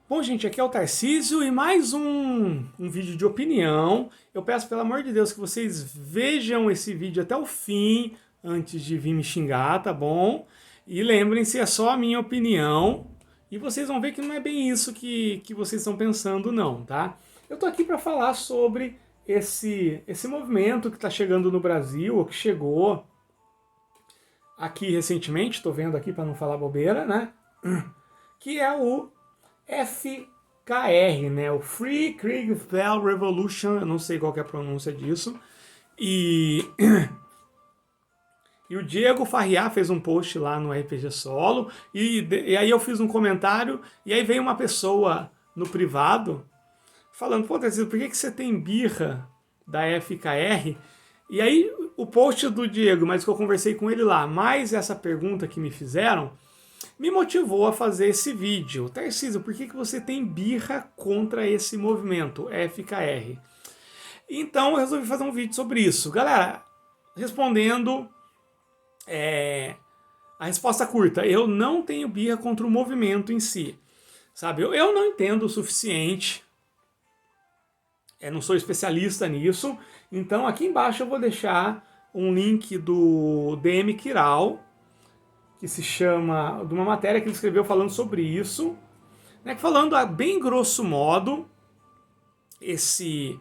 Bom, gente, aqui é o Tarcísio e mais um vídeo de opinião. Eu peço, pelo amor de Deus, que vocês vejam esse vídeo até o fim, antes de vir me xingar, tá bom? E lembrem-se, é só a minha opinião. E vocês vão ver que não é bem isso que vocês estão pensando, não, tá? Eu tô aqui para falar sobre esse movimento que está chegando no Brasil, ou que chegou aqui recentemente, tô vendo aqui para não falar bobeira, né? Que é o FKR, né? O Free Kriegfell Revolution, eu não sei qual que é a pronúncia disso. E, e o Diego Farriá fez um post lá no RPG Solo, e aí eu fiz um comentário, e aí veio uma pessoa no privado falando, pô, Tarcísio, por que você tem birra da FKR? E aí o post do Diego, mas que eu conversei com ele lá, mais essa pergunta que me fizeram, me motivou a fazer esse vídeo. Tarcísio, por que você tem birra contra esse movimento FKR? Então eu resolvi fazer um vídeo sobre isso. Galera, respondendo a resposta curta, eu não tenho birra contra o movimento em si. Sabe, eu não entendo o suficiente, não sou especialista nisso, então aqui embaixo eu vou deixar um link do DM Kiral, que se chama, de uma matéria que ele escreveu falando sobre isso, né, falando a bem grosso modo, esse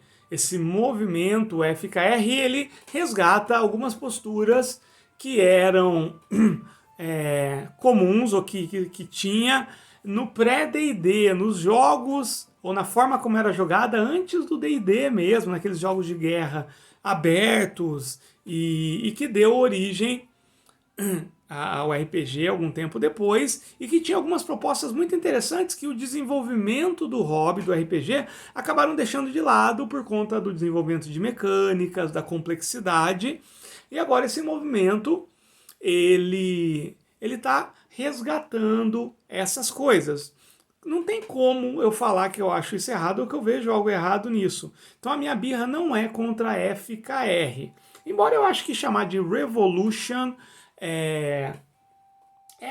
movimento FKR, ele resgata algumas posturas que eram comuns, ou que tinha no pré-D&D, nos jogos, ou na forma como era jogada antes do D&D mesmo, naqueles jogos de guerra abertos, e que deu origem ao RPG algum tempo depois, e que tinha algumas propostas muito interessantes que o desenvolvimento do hobby do RPG acabaram deixando de lado por conta do desenvolvimento de mecânicas, da complexidade, e agora esse movimento ele está resgatando essas coisas. Não tem como eu falar que eu acho isso errado ou que eu vejo algo errado nisso. Então a minha birra não é contra a FKR. Embora eu acho que chamar de Revolution é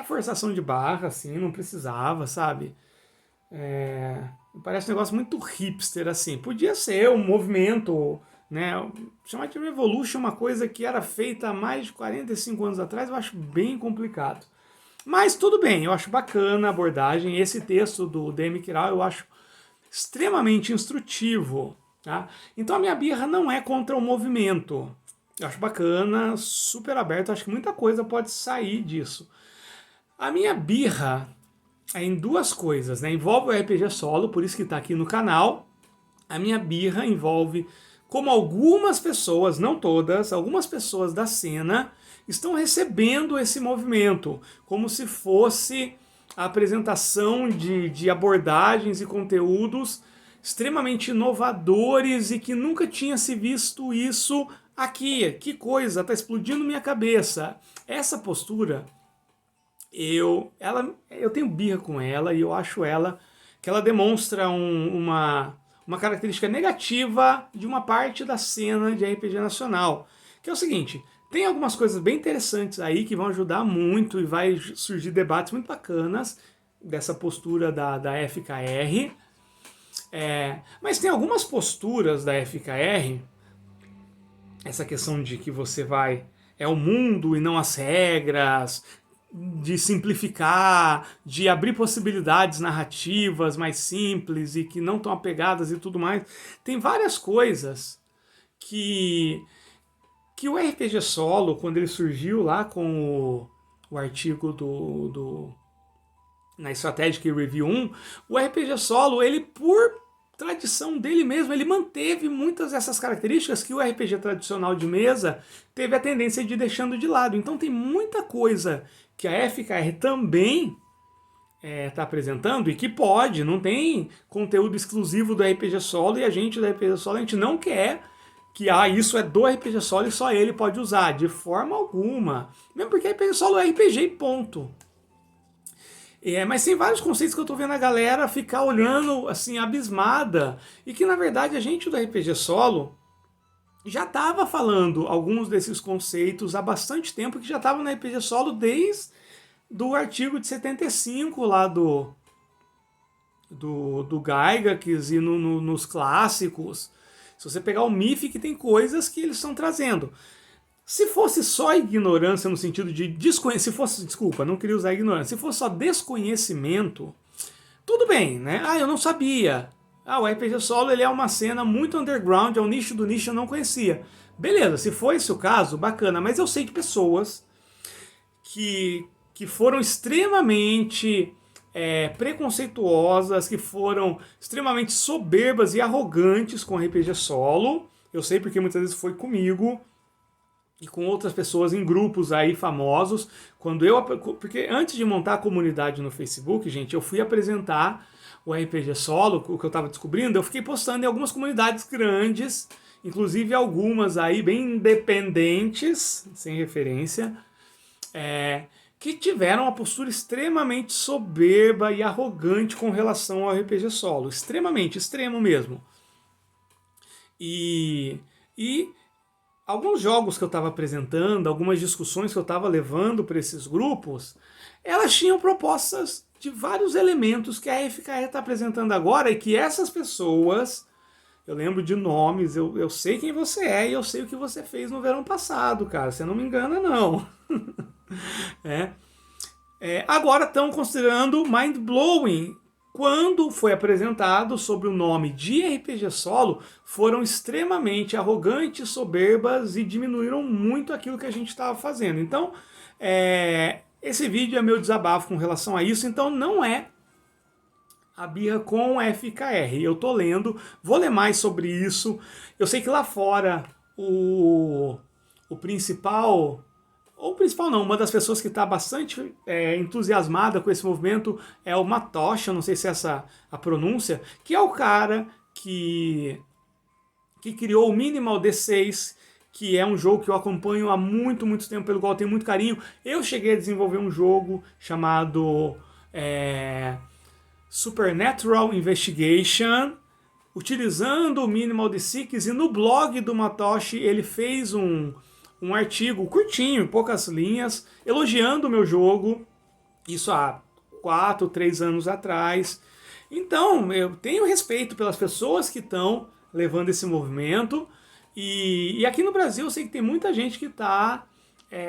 forçação de barra, assim, não precisava, sabe? Parece um negócio muito hipster, assim. Podia ser um movimento, né? Chamar de Revolution uma coisa que era feita há mais de 45 anos atrás, eu acho bem complicado. Mas tudo bem, eu acho bacana a abordagem. Esse texto do DM Kiral eu acho extremamente instrutivo. Tá? Então a minha birra não é contra o movimento. Eu acho bacana, super aberto, acho que muita coisa pode sair disso. A minha birra é em duas coisas, né? Envolve o RPG solo, por isso que está aqui no canal. A minha birra envolve como algumas pessoas, não todas, algumas pessoas da cena estão recebendo esse movimento como se fosse a apresentação de abordagens e conteúdos extremamente inovadores e que nunca tinha se visto isso aqui. Que coisa, tá explodindo minha cabeça. Essa postura, eu tenho birra com ela e eu acho que ela demonstra uma característica negativa de uma parte da cena de RPG nacional. Que é o seguinte, tem algumas coisas bem interessantes aí que vão ajudar muito e vai surgir debates muito bacanas dessa postura da FKR. Mas tem algumas posturas da FKR, essa questão de que você vai... É o mundo e não as regras, de simplificar, de abrir possibilidades narrativas mais simples e que não estão apegadas e tudo mais. Tem várias coisas que o RPG Solo, quando ele surgiu lá com o artigo na Strategic Review 1, o RPG Solo, ele por tradição dele mesmo, ele manteve muitas dessas características que o RPG tradicional de mesa teve a tendência de ir deixando de lado. Então tem muita coisa que a FKR também está apresentando e que pode, não tem conteúdo exclusivo do RPG Solo e a gente do RPG Solo, a gente não quer que isso é do RPG Solo e só ele pode usar, de forma alguma. Mesmo porque RPG Solo é RPG e ponto. Mas tem vários conceitos que eu tô vendo a galera ficar olhando assim, abismada, e que na verdade a gente do RPG Solo já estava falando alguns desses conceitos há bastante tempo, que já estavam no RPG Solo desde do artigo de 75 lá do Gygax e nos clássicos. Se você pegar o Mythic, tem coisas que eles estão trazendo. Se fosse só ignorância no sentido de desconhecimento, se fosse, desculpa, não queria usar ignorância, se fosse só desconhecimento, tudo bem, né? Ah, eu não sabia. Ah, o RPG solo ele é uma cena muito underground, é um nicho do nicho, eu não conhecia. Beleza, se for esse o caso, bacana, mas eu sei de pessoas que foram extremamente preconceituosas, que foram extremamente soberbas e arrogantes com RPG solo. Eu sei porque muitas vezes foi comigo e com outras pessoas em grupos aí famosos. Porque antes de montar a comunidade no Facebook, gente, eu fui apresentar o RPG solo, o que eu estava descobrindo, eu fiquei postando em algumas comunidades grandes, inclusive algumas aí bem independentes, sem referência, que tiveram uma postura extremamente soberba e arrogante com relação ao RPG solo. Extremamente, extremo mesmo. E alguns jogos que eu estava apresentando, algumas discussões que eu estava levando para esses grupos, elas tinham propostas de vários elementos que a FKE está apresentando agora e que essas pessoas, eu lembro de nomes, eu sei quem você é e eu sei o que você fez no verão passado, cara, você não me engana não. Agora estão considerando mind-blowing. Quando foi apresentado sobre o nome de RPG solo, foram extremamente arrogantes, soberbas e diminuíram muito aquilo que a gente estava fazendo. Então, esse vídeo é meu desabafo com relação a isso, então não é a birra com a FKR. Eu tô lendo, vou ler mais sobre isso. Eu sei que lá fora o principal... Ou principal não, uma das pessoas que está bastante entusiasmada com esse movimento é o Matoshi, eu não sei se é essa a pronúncia, que é o cara que criou o Minimal D6, que é um jogo que eu acompanho há muito, muito tempo, pelo qual eu tenho muito carinho. Eu cheguei a desenvolver um jogo chamado Supernatural Investigation, utilizando o Minimal D6, e no blog do Matoshi ele fez um artigo curtinho, poucas linhas, elogiando o meu jogo, isso há 4, 3 anos atrás. Então, eu tenho respeito pelas pessoas que estão levando esse movimento, e aqui no Brasil eu sei que tem muita gente que está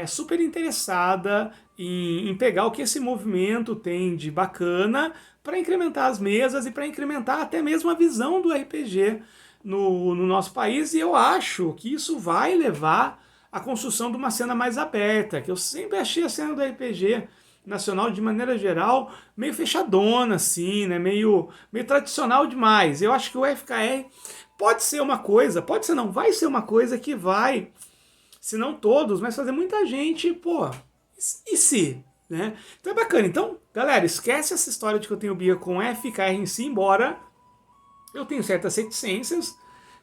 super interessada em pegar o que esse movimento tem de bacana para incrementar as mesas e para incrementar até mesmo a visão do RPG no nosso país, e eu acho que isso vai levar a construção de uma cena mais aberta, que eu sempre achei a cena do RPG nacional, de maneira geral, meio fechadona, assim, né? meio tradicional demais. Eu acho que o FKR pode ser uma coisa, pode ser não, vai ser uma coisa que vai, se não todos, mas fazer muita gente, pô, e se? Né? Então é bacana. Então, galera, esquece essa história de que eu tenho birra com FKR em si, embora eu tenha certas reticências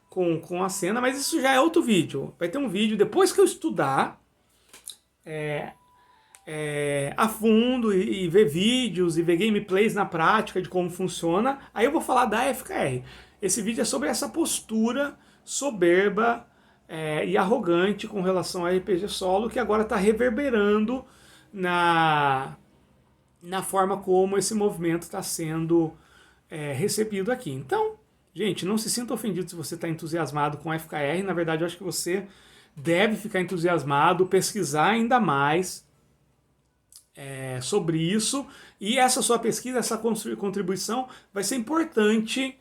com a cena, mas isso já é outro vídeo. Vai ter um vídeo depois que eu estudar a fundo e ver vídeos e ver gameplays na prática de como funciona, aí eu vou falar da FKR. Esse vídeo é sobre essa postura soberba e arrogante com relação ao RPG solo, que agora está reverberando na forma como esse movimento está sendo recebido aqui. Então, gente, não se sinta ofendido se você está entusiasmado com FKR. Na verdade, eu acho que você deve ficar entusiasmado, pesquisar ainda mais sobre isso. E essa sua pesquisa, essa contribuição vai ser importante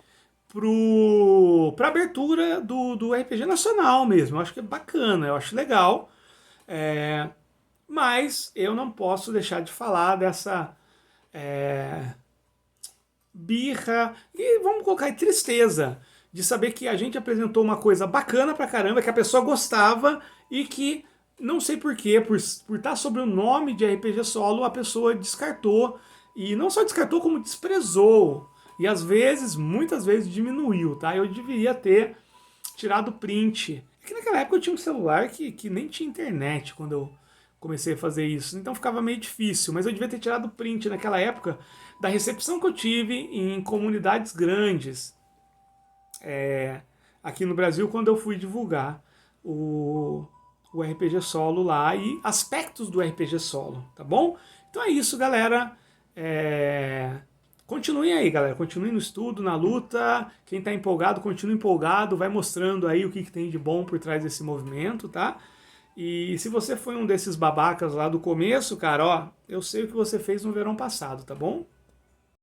para a abertura do RPG nacional mesmo. Eu acho que é bacana, eu acho legal. Mas eu não posso deixar de falar dessa birra e vamos colocar aí tristeza de saber que a gente apresentou uma coisa bacana pra caramba, que a pessoa gostava e que, não sei porquê, por estar sobre o nome de RPG solo, a pessoa descartou. E não só descartou, como desprezou. E às vezes, muitas vezes, diminuiu, tá? Eu deveria ter tirado print. É que naquela época eu tinha um celular que nem tinha internet quando eu comecei a fazer isso, então ficava meio difícil, mas eu devia ter tirado print naquela época da recepção que eu tive em comunidades grandes aqui no Brasil quando eu fui divulgar o RPG solo lá e aspectos do RPG solo, tá bom? Então é isso, galera. continuem aí, galera. Continuem no estudo, na luta. Quem tá empolgado, continue empolgado. Vai mostrando aí o que tem de bom por trás desse movimento, tá? E se você foi um desses babacas lá do começo, cara, ó, eu sei o que você fez no verão passado, tá bom?